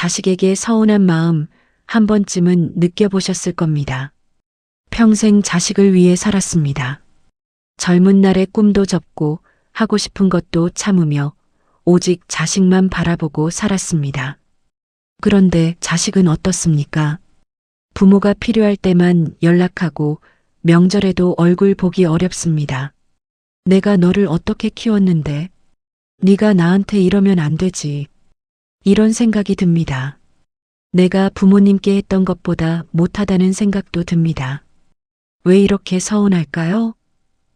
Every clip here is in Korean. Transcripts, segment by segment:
자식에게 서운한 마음 한 번쯤은 느껴보셨을 겁니다. 평생 자식을 위해 살았습니다. 젊은 날의 꿈도 접고 하고 싶은 것도 참으며 오직 자식만 바라보고 살았습니다. 그런데 자식은 어떻습니까? 부모가 필요할 때만 연락하고 명절에도 얼굴 보기 어렵습니다. 내가 너를 어떻게 키웠는데? 네가 나한테 이러면 안 되지. 이런 생각이 듭니다. 내가 부모님께 했던 것보다 못하다는 생각도 듭니다. 왜 이렇게 서운할까요?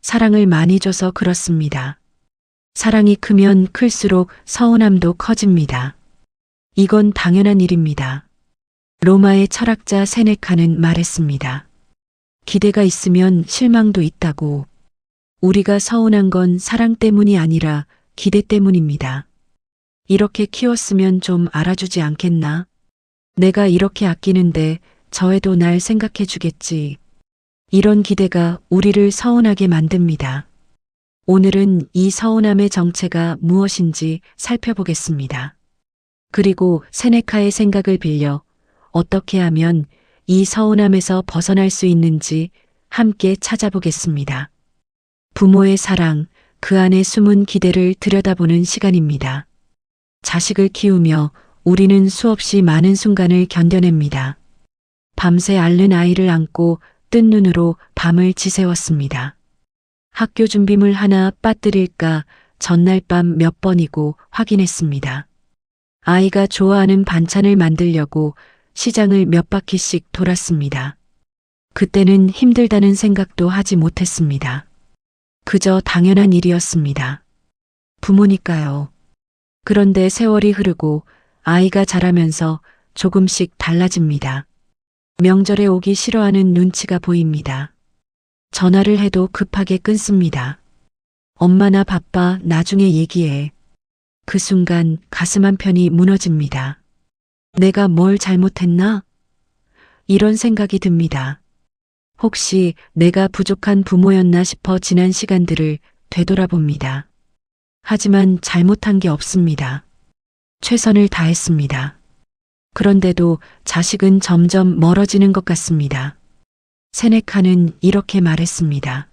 사랑을 많이 줘서 그렇습니다. 사랑이 크면 클수록 서운함도 커집니다. 이건 당연한 일입니다. 로마의 철학자 세네카는 말했습니다. 기대가 있으면 실망도 있다고. 우리가 서운한 건 사랑 때문이 아니라 기대 때문입니다. 이렇게 키웠으면 좀 알아주지 않겠나? 내가 이렇게 아끼는데 저애도 날 생각해 주겠지. 이런 기대가 우리를 서운하게 만듭니다. 오늘은 이 서운함의 정체가 무엇인지 살펴보겠습니다. 그리고 세네카의 생각을 빌려 어떻게 하면 이 서운함에서 벗어날 수 있는지 함께 찾아보겠습니다. 부모의 사랑, 그 안에 숨은 기대를 들여다보는 시간입니다. 자식을 키우며 우리는 수없이 많은 순간을 견뎌냅니다. 밤새 앓는 아이를 안고 뜬 눈으로 밤을 지새웠습니다. 학교 준비물 하나 빠뜨릴까 전날 밤 몇 번이고 확인했습니다. 아이가 좋아하는 반찬을 만들려고 시장을 몇 바퀴씩 돌았습니다. 그때는 힘들다는 생각도 하지 못했습니다. 그저 당연한 일이었습니다. 부모니까요. 그런데 세월이 흐르고 아이가 자라면서 조금씩 달라집니다. 명절에 오기 싫어하는 눈치가 보입니다. 전화를 해도 급하게 끊습니다. 엄마 나 바빠, 나중에 얘기해. 그 순간 가슴 한편이 무너집니다. 내가 뭘 잘못했나? 이런 생각이 듭니다. 혹시 내가 부족한 부모였나 싶어 지난 시간들을 되돌아봅니다. 하지만 잘못한 게 없습니다. 최선을 다했습니다. 그런데도 자식은 점점 멀어지는 것 같습니다. 세네카는 이렇게 말했습니다.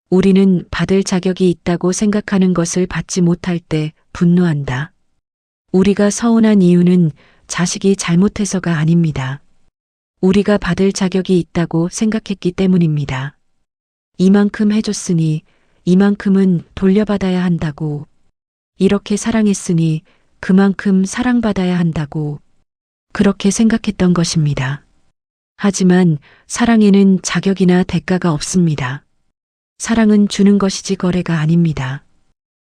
우리는 받을 자격이 있다고 생각하는 것을 받지 못할 때 분노한다. 우리가 서운한 이유는 자식이 잘못해서가 아닙니다. 우리가 받을 자격이 있다고 생각했기 때문입니다. 이만큼 해줬으니 이만큼은 돌려받아야 한다고. 이렇게 사랑했으니 그만큼 사랑받아야 한다고. 그렇게 생각했던 것입니다. 하지만 사랑에는 자격이나 대가가 없습니다. 사랑은 주는 것이지 거래가 아닙니다.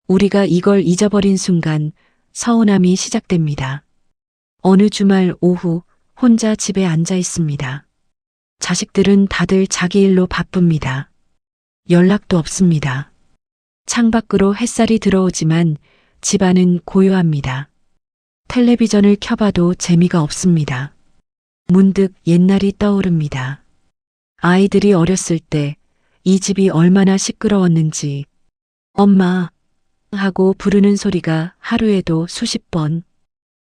우리가 이걸 잊어버린 순간 서운함이 시작됩니다. 어느 주말 오후 혼자 집에 앉아 있습니다. 자식들은 다들 자기 일로 바쁩니다. 연락도 없습니다. 창밖으로 햇살이 들어오지만 집안은 고요합니다. 텔레비전을 켜봐도 재미가 없습니다. 문득 옛날이 떠오릅니다. 아이들이 어렸을 때 이 집이 얼마나 시끄러웠는지 엄마 하고 부르는 소리가 하루에도 수십 번.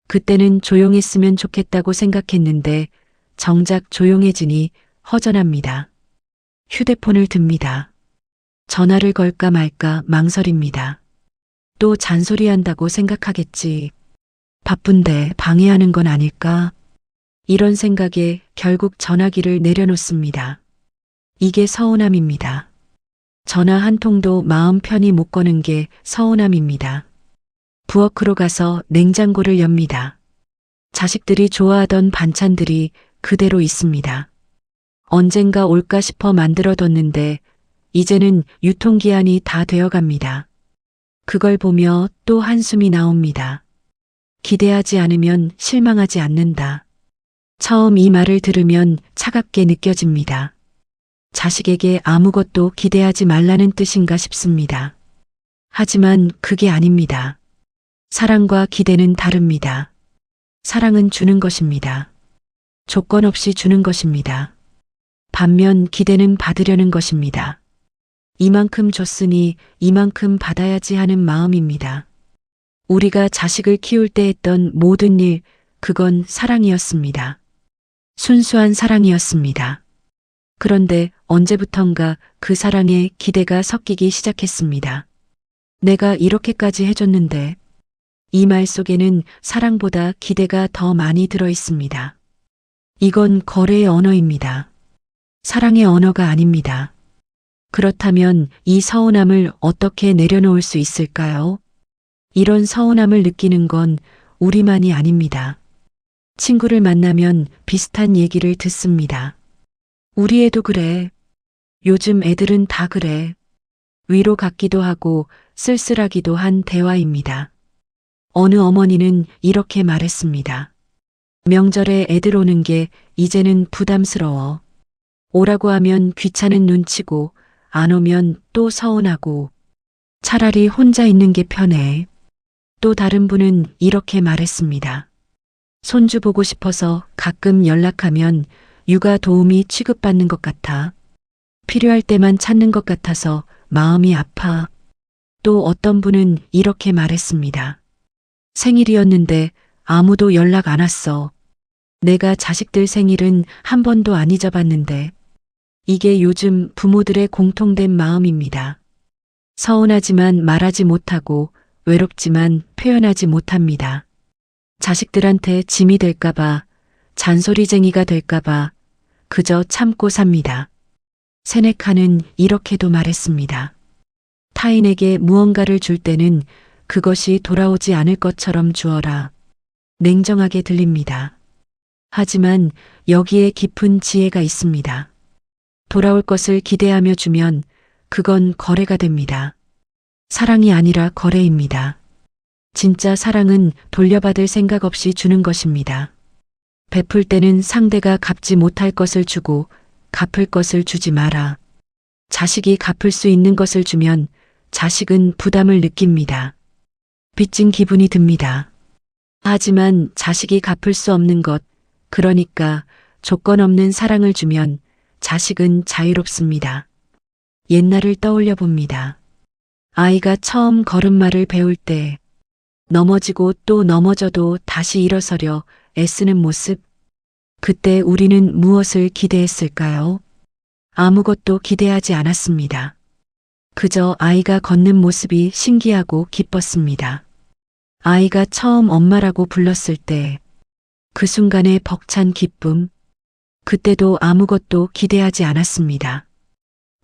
그때는 조용했으면 좋겠다고 생각했는데 정작 조용해지니 허전합니다. 휴대폰을 듭니다. 전화를 걸까 말까 망설입니다. 또 잔소리한다고 생각하겠지. 바쁜데 방해하는 건 아닐까? 이런 생각에 결국 전화기를 내려놓습니다. 이게 서운함입니다. 전화 한 통도 마음 편히 못 거는 게 서운함입니다. 부엌으로 가서 냉장고를 엽니다. 자식들이 좋아하던 반찬들이 그대로 있습니다. 언젠가 올까 싶어 만들어뒀는데 이제는 유통기한이 다 되어갑니다. 그걸 보며 또 한숨이 나옵니다. 기대하지 않으면 실망하지 않는다. 처음 이 말을 들으면 차갑게 느껴집니다. 자식에게 아무것도 기대하지 말라는 뜻인가 싶습니다. 하지만 그게 아닙니다. 사랑과 기대는 다릅니다. 사랑은 주는 것입니다. 조건 없이 주는 것입니다. 반면 기대는 받으려는 것입니다. 이만큼 줬으니 이만큼 받아야지 하는 마음입니다. 우리가 자식을 키울 때 했던 모든 일 그건 사랑이었습니다. 순수한 사랑이었습니다. 그런데 언제부턴가 그 사랑에 기대가 섞이기 시작했습니다. 내가 이렇게까지 해줬는데, 이 말 속에는 사랑보다 기대가 더 많이 들어 있습니다. 이건 거래의 언어입니다. 사랑의 언어가 아닙니다. 그렇다면 이 서운함을 어떻게 내려놓을 수 있을까요? 이런 서운함을 느끼는 건 우리만이 아닙니다. 친구를 만나면 비슷한 얘기를 듣습니다. 우리 애도 그래. 요즘 애들은 다 그래. 위로 같기도 하고 쓸쓸하기도 한 대화입니다. 어느 어머니는 이렇게 말했습니다. 명절에 애들 오는 게 이제는 부담스러워. 오라고 하면 귀찮은 눈치고 안 오면 또 서운하고 차라리 혼자 있는 게 편해. 또 다른 분은 이렇게 말했습니다. 손주 보고 싶어서 가끔 연락하면 육아 도우미 취급받는 것 같아. 필요할 때만 찾는 것 같아서 마음이 아파. 또 어떤 분은 이렇게 말했습니다. 생일이었는데 아무도 연락 안 왔어. 내가 자식들 생일은 한 번도 안 잊어봤는데. 이게 요즘 부모들의 공통된 마음입니다. 서운하지만 말하지 못하고 외롭지만 표현하지 못합니다. 자식들한테 짐이 될까봐, 잔소리쟁이가 될까봐 그저 참고 삽니다. 세네카는 이렇게도 말했습니다. 타인에게 무언가를 줄 때는 그것이 돌아오지 않을 것처럼 주어라. 냉정하게 들립니다. 하지만 여기에 깊은 지혜가 있습니다. 돌아올 것을 기대하며 주면 그건 거래가 됩니다. 사랑이 아니라 거래입니다. 진짜 사랑은 돌려받을 생각 없이 주는 것입니다. 베풀 때는 상대가 갚지 못할 것을 주고 갚을 것을 주지 마라. 자식이 갚을 수 있는 것을 주면 자식은 부담을 느낍니다. 빚진 기분이 듭니다. 하지만 자식이 갚을 수 없는 것, 그러니까 조건 없는 사랑을 주면 자식은 자유롭습니다. 옛날을 떠올려 봅니다. 아이가 처음 걸음마를 배울 때 넘어지고 또 넘어져도 다시 일어서려 애쓰는 모습. 그때 우리는 무엇을 기대했을까요? 아무것도 기대하지 않았습니다. 그저 아이가 걷는 모습이 신기하고 기뻤습니다. 아이가 처음 엄마라고 불렀을 때 그 순간의 벅찬 기쁨. 그때도 아무것도 기대하지 않았습니다.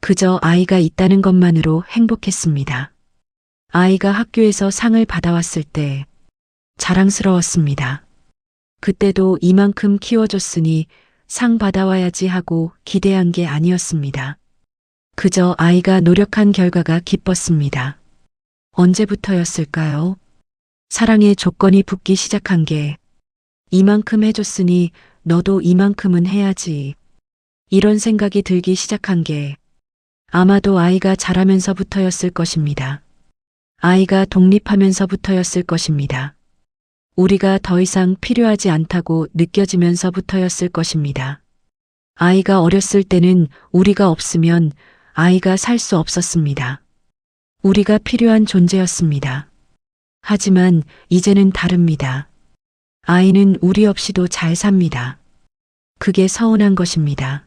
그저 아이가 있다는 것만으로 행복했습니다. 아이가 학교에서 상을 받아왔을 때 자랑스러웠습니다. 그때도 이만큼 키워줬으니 상 받아와야지 하고 기대한 게 아니었습니다. 그저 아이가 노력한 결과가 기뻤습니다. 언제부터였을까요? 사랑의 조건이 붙기 시작한 게 이만큼 해줬으니 너도 이만큼은 해야지. 이런 생각이 들기 시작한 게 아마도 아이가 자라면서부터였을 것입니다. 아이가 독립하면서부터였을 것입니다. 우리가 더 이상 필요하지 않다고 느껴지면서부터였을 것입니다. 아이가 어렸을 때는 우리가 없으면 아이가 살 수 없었습니다. 우리가 필요한 존재였습니다. 하지만 이제는 다릅니다. 아이는 우리 없이도 잘 삽니다. 그게 서운한 것입니다.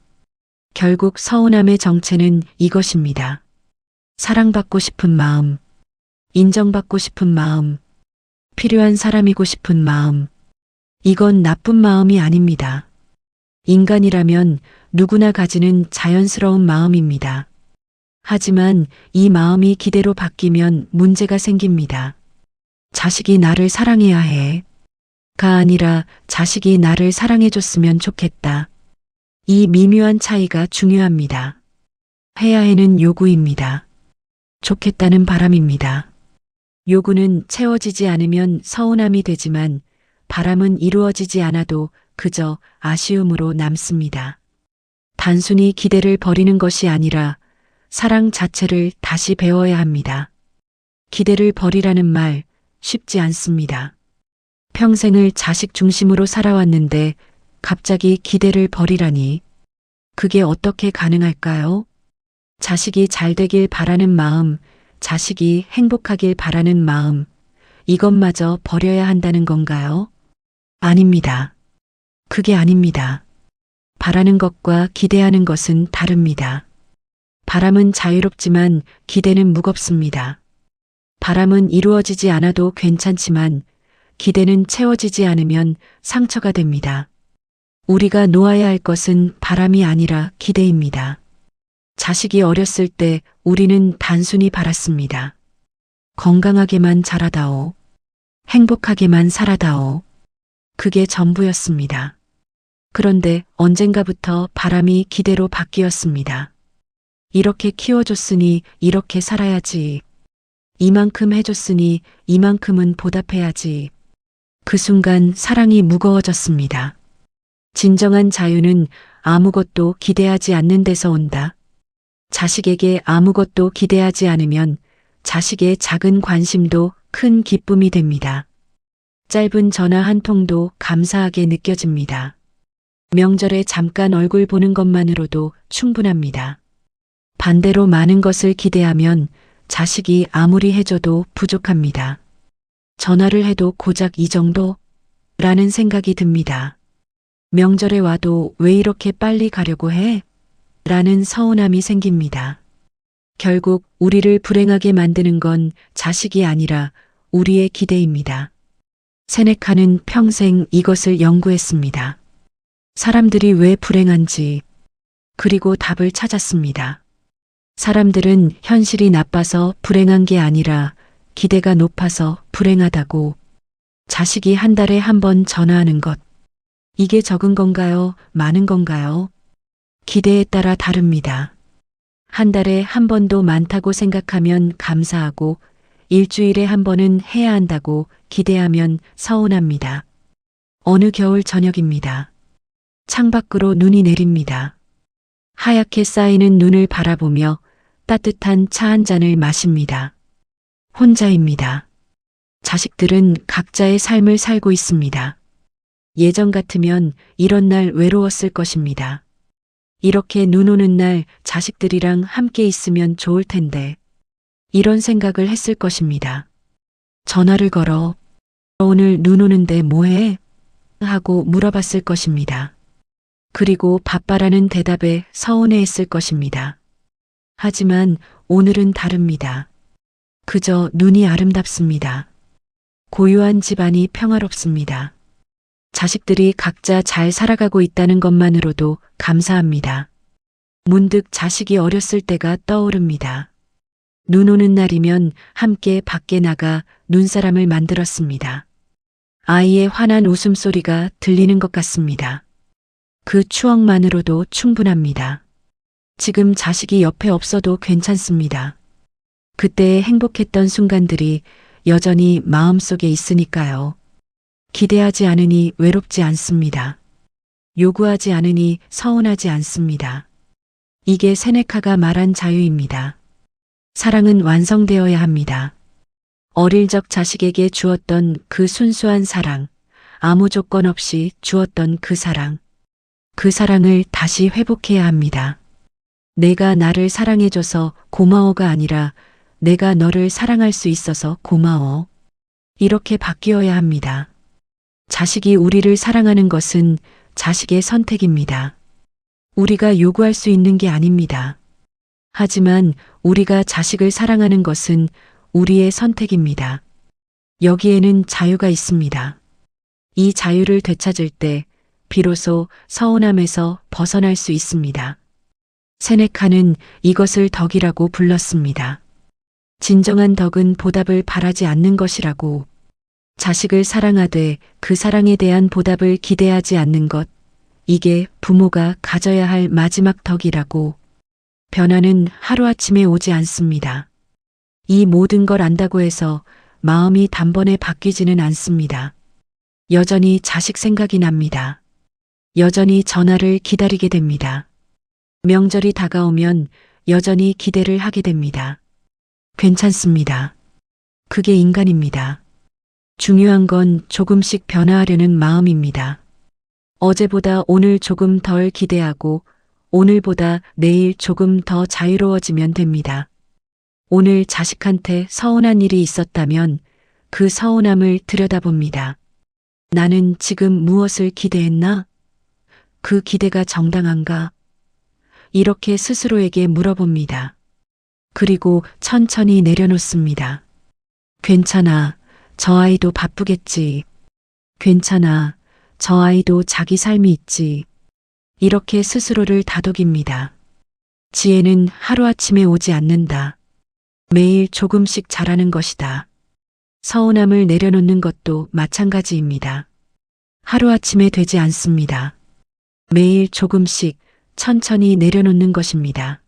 결국 서운함의 정체는 이것입니다. 사랑받고 싶은 마음, 인정받고 싶은 마음, 필요한 사람이고 싶은 마음. 이건 나쁜 마음이 아닙니다. 인간이라면 누구나 가지는 자연스러운 마음입니다. 하지만 이 마음이 기대로 바뀌면 문제가 생깁니다. 자식이 나를 사랑해야 해. 가 아니라 자식이 나를 사랑해줬으면 좋겠다. 이 미묘한 차이가 중요합니다. 해야 해는 요구입니다. 좋겠다는 바람입니다. 요구는 채워지지 않으면 서운함이 되지만 바람은 이루어지지 않아도 그저 아쉬움으로 남습니다. 단순히 기대를 버리는 것이 아니라 사랑 자체를 다시 배워야 합니다. 기대를 버리라는 말 쉽지 않습니다. 평생을 자식 중심으로 살아왔는데 갑자기 기대를 버리라니 그게 어떻게 가능할까요? 자식이 잘 되길 바라는 마음, 자식이 행복하길 바라는 마음, 이것마저 버려야 한다는 건가요? 아닙니다. 그게 아닙니다. 바라는 것과 기대하는 것은 다릅니다. 바람은 자유롭지만 기대는 무겁습니다. 바람은 이루어지지 않아도 괜찮지만 기대는 채워지지 않으면 상처가 됩니다. 우리가 놓아야 할 것은 바람이 아니라 기대입니다. 자식이 어렸을 때 우리는 단순히 바랐습니다. 건강하게만 자라다오. 행복하게만 살아다오. 그게 전부였습니다. 그런데 언젠가부터 바람이 기대로 바뀌었습니다. 이렇게 키워줬으니 이렇게 살아야지. 이만큼 해줬으니 이만큼은 보답해야지. 그 순간 사랑이 무거워졌습니다. 진정한 자유는 아무것도 기대하지 않는 데서 온다. 자식에게 아무것도 기대하지 않으면 자식의 작은 관심도 큰 기쁨이 됩니다. 짧은 전화 한 통도 감사하게 느껴집니다. 명절에 잠깐 얼굴 보는 것만으로도 충분합니다. 반대로 많은 것을 기대하면 자식이 아무리 해줘도 부족합니다. 전화를 해도 고작 이 정도? 라는 생각이 듭니다. 명절에 와도 왜 이렇게 빨리 가려고 해? 라는 서운함이 생깁니다. 결국 우리를 불행하게 만드는 건 자식이 아니라 우리의 기대입니다. 세네카는 평생 이것을 연구했습니다. 사람들이 왜 불행한지, 그리고 답을 찾았습니다. 사람들은 현실이 나빠서 불행한 게 아니라 기대가 높아서 불행하다고. 자식이 한 달에 한 번 전화하는 것. 이게 적은 건가요? 많은 건가요? 기대에 따라 다릅니다. 한 달에 한 번도 많다고 생각하면 감사하고 일주일에 한 번은 해야 한다고 기대하면 서운합니다. 어느 겨울 저녁입니다. 창밖으로 눈이 내립니다. 하얗게 쌓이는 눈을 바라보며 따뜻한 차 한 잔을 마십니다. 혼자입니다. 자식들은 각자의 삶을 살고 있습니다. 예전 같으면 이런 날 외로웠을 것입니다. 이렇게 눈 오는 날 자식들이랑 함께 있으면 좋을 텐데. 이런 생각을 했을 것입니다. 전화를 걸어 오늘 눈 오는데 뭐해? 하고 물어봤을 것입니다. 그리고 바빠라는 대답에 서운해했을 것입니다. 하지만 오늘은 다릅니다. 그저 눈이 아름답습니다. 고요한 집안이 평화롭습니다. 자식들이 각자 잘 살아가고 있다는 것만으로도 감사합니다. 문득 자식이 어렸을 때가 떠오릅니다. 눈 오는 날이면 함께 밖에 나가 눈사람을 만들었습니다. 아이의 환한 웃음소리가 들리는 것 같습니다. 그 추억만으로도 충분합니다. 지금 자식이 옆에 없어도 괜찮습니다. 그때의 행복했던 순간들이 여전히 마음속에 있으니까요. 기대하지 않으니 외롭지 않습니다. 요구하지 않으니 서운하지 않습니다. 이게 세네카가 말한 자유입니다. 사랑은 완성되어야 합니다. 어릴 적 자식에게 주었던 그 순수한 사랑, 아무 조건 없이 주었던 그 사랑을 다시 회복해야 합니다. 내가 나를 사랑해줘서 고마워가 아니라 내가 너를 사랑할 수 있어서 고마워. 이렇게 바뀌어야 합니다. 자식이 우리를 사랑하는 것은 자식의 선택입니다. 우리가 요구할 수 있는 게 아닙니다. 하지만 우리가 자식을 사랑하는 것은 우리의 선택입니다. 여기에는 자유가 있습니다. 이 자유를 되찾을 때 비로소 서운함에서 벗어날 수 있습니다. 세네카는 이것을 덕이라고 불렀습니다. 진정한 덕은 보답을 바라지 않는 것이라고. 자식을 사랑하되 그 사랑에 대한 보답을 기대하지 않는 것. 이게 부모가 가져야 할 마지막 덕이라고. 변화는 하루아침에 오지 않습니다. 이 모든 걸 안다고 해서 마음이 단번에 바뀌지는 않습니다. 여전히 자식 생각이 납니다. 여전히 전화를 기다리게 됩니다. 명절이 다가오면 여전히 기대를 하게 됩니다. 괜찮습니다. 그게 인간입니다. 중요한 건 조금씩 변화하려는 마음입니다. 어제보다 오늘 조금 덜 기대하고 오늘보다 내일 조금 더 자유로워지면 됩니다. 오늘 자식한테 서운한 일이 있었다면 그 서운함을 들여다봅니다. 나는 지금 무엇을 기대했나? 그 기대가 정당한가? 이렇게 스스로에게 물어봅니다. 그리고 천천히 내려놓습니다. 괜찮아. 저 아이도 바쁘겠지. 괜찮아. 저 아이도 자기 삶이 있지. 이렇게 스스로를 다독입니다. 지혜는 하루아침에 오지 않는다. 매일 조금씩 자라는 것이다. 서운함을 내려놓는 것도 마찬가지입니다. 하루아침에 되지 않습니다. 매일 조금씩 천천히 내려놓는 것입니다.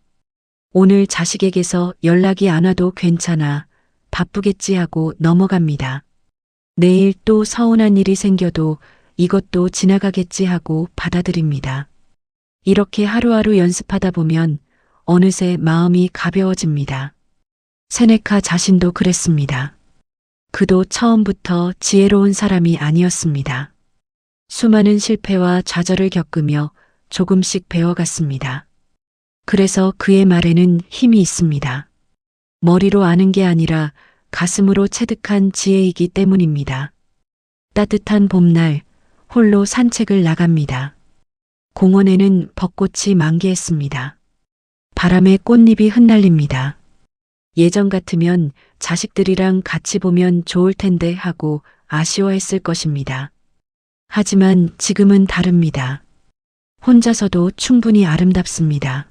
오늘 자식에게서 연락이 안 와도 괜찮아. 바쁘겠지 하고 넘어갑니다. 내일 또 서운한 일이 생겨도 이것도 지나가겠지 하고 받아들입니다. 이렇게 하루하루 연습하다 보면 어느새 마음이 가벼워집니다. 세네카 자신도 그랬습니다. 그도 처음부터 지혜로운 사람이 아니었습니다. 수많은 실패와 좌절을 겪으며 조금씩 배워갔습니다. 그래서 그의 말에는 힘이 있습니다. 머리로 아는 게 아니라 가슴으로 체득한 지혜이기 때문입니다. 따뜻한 봄날 홀로 산책을 나갑니다. 공원에는 벚꽃이 만개했습니다. 바람에 꽃잎이 흩날립니다. 예전 같으면 자식들이랑 같이 보면 좋을 텐데 하고 아쉬워했을 것입니다. 하지만 지금은 다릅니다. 혼자서도 충분히 아름답습니다.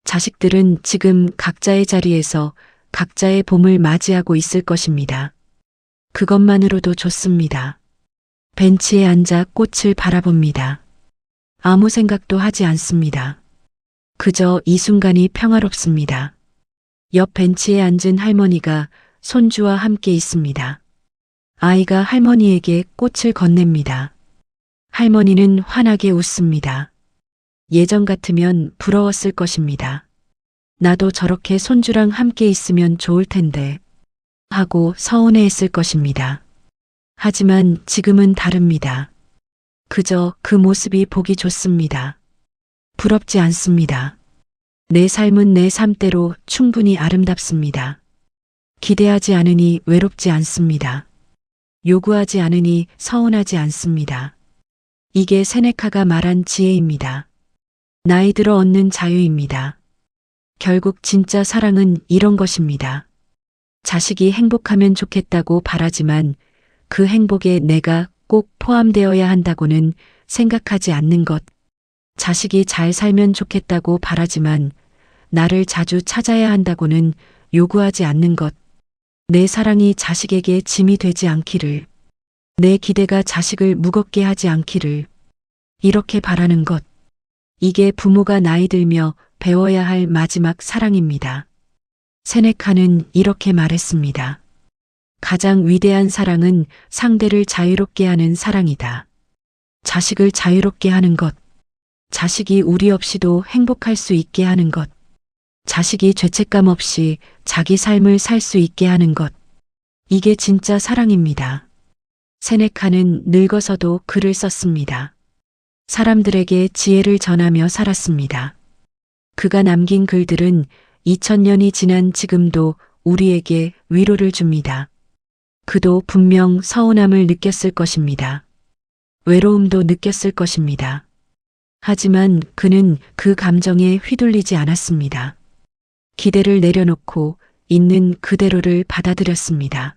자식들은 지금 각자의 자리에서 각자의 봄을 맞이하고 있을 것입니다. 그것만으로도 좋습니다. 벤치에 앉아 꽃을 바라봅니다. 아무 생각도 하지 않습니다. 그저 이 순간이 평화롭습니다. 옆 벤치에 앉은 할머니가 손주와 함께 있습니다. 아이가 할머니에게 꽃을 건넵니다. 할머니는 환하게 웃습니다. 예전 같으면 부러웠을 것입니다. 나도 저렇게 손주랑 함께 있으면 좋을 텐데 하고 서운해했을 것입니다. 하지만 지금은 다릅니다. 그저 그 모습이 보기 좋습니다. 부럽지 않습니다. 내 삶은 내 삶대로 충분히 아름답습니다. 기대하지 않으니 외롭지 않습니다. 요구하지 않으니 서운하지 않습니다. 이게 세네카가 말한 지혜입니다. 나이 들어 얻는 자유입니다. 결국 진짜 사랑은 이런 것입니다. 자식이 행복하면 좋겠다고 바라지만 그 행복에 내가 꼭 포함되어야 한다고는 생각하지 않는 것. 자식이 잘 살면 좋겠다고 바라지만 나를 자주 찾아야 한다고는 요구하지 않는 것. 내 사랑이 자식에게 짐이 되지 않기를. 내 기대가 자식을 무겁게 하지 않기를. 이렇게 바라는 것. 이게 부모가 나이 들며 배워야 할 마지막 사랑입니다. 세네카는 이렇게 말했습니다. 가장 위대한 사랑은 상대를 자유롭게 하는 사랑이다. 자식을 자유롭게 하는 것. 자식이 우리 없이도 행복할 수 있게 하는 것. 자식이 죄책감 없이 자기 삶을 살 수 있게 하는 것. 이게 진짜 사랑입니다. 세네카는 늙어서도 글을 썼습니다. 사람들에게 지혜를 전하며 살았습니다. 그가 남긴 글들은 2000년이 지난 지금도 우리에게 위로를 줍니다. 그도 분명 서운함을 느꼈을 것입니다. 외로움도 느꼈을 것입니다. 하지만 그는 그 감정에 휘둘리지 않았습니다. 기대를 내려놓고 있는 그대로를 받아들였습니다.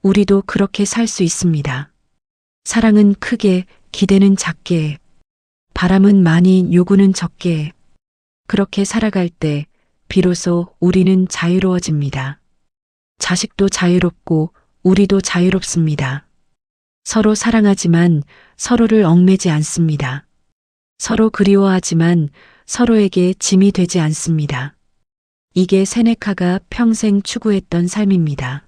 우리도 그렇게 살 수 있습니다. 사랑은 크게, 기대는 작게, 바람은 많이, 요구는 적게. 그렇게 살아갈 때 비로소 우리는 자유로워집니다. 자식도 자유롭고 우리도 자유롭습니다. 서로 사랑하지만 서로를 얽매지 않습니다. 서로 그리워하지만 서로에게 짐이 되지 않습니다. 이게 세네카가 평생 추구했던 삶입니다.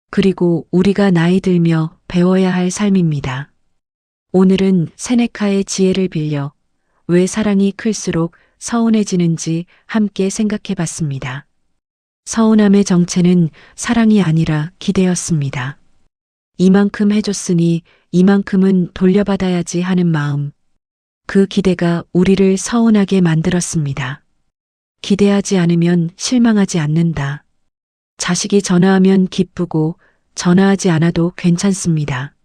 그리고 우리가 나이 들며 배워야 할 삶입니다. 오늘은 세네카의 지혜를 빌려 왜 사랑이 클수록 서운해지는지 함께 생각해 봤습니다. 서운함의 정체는 사랑이 아니라 기대였습니다. 이만큼 해줬으니 이만큼은 돌려받아야지 하는 마음. 그 기대가 우리를 서운하게 만들었습니다. 기대하지 않으면 실망하지 않는다. 자식이 전화하면 기쁘고 전화하지 않아도 괜찮습니다.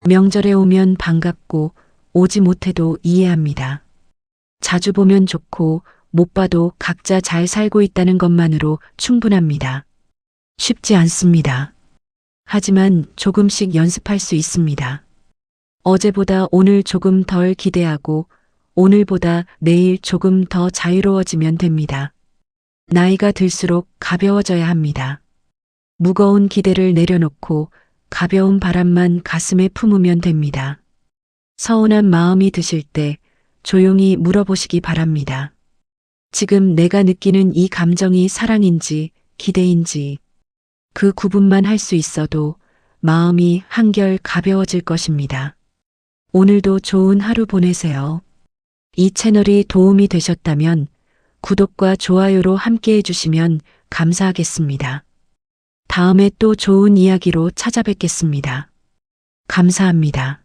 명절에 오면 반갑고 오지 못해도 이해합니다. 자주 보면 좋고 못 봐도 각자 잘 살고 있다는 것만으로 충분합니다. 쉽지 않습니다. 하지만 조금씩 연습할 수 있습니다. 어제보다 오늘 조금 덜 기대하고 오늘보다 내일 조금 더 자유로워지면 됩니다. 나이가 들수록 가벼워져야 합니다. 무거운 기대를 내려놓고 가벼운 바람만 가슴에 품으면 됩니다. 서운한 마음이 드실 때 조용히 물어보시기 바랍니다. 지금 내가 느끼는 이 감정이 사랑인지 기대인지 그 구분만 할 수 있어도 마음이 한결 가벼워질 것입니다. 오늘도 좋은 하루 보내세요. 이 채널이 도움이 되셨다면 구독과 좋아요로 함께 해주시면 감사하겠습니다. 다음에 또 좋은 이야기로 찾아뵙겠습니다. 감사합니다.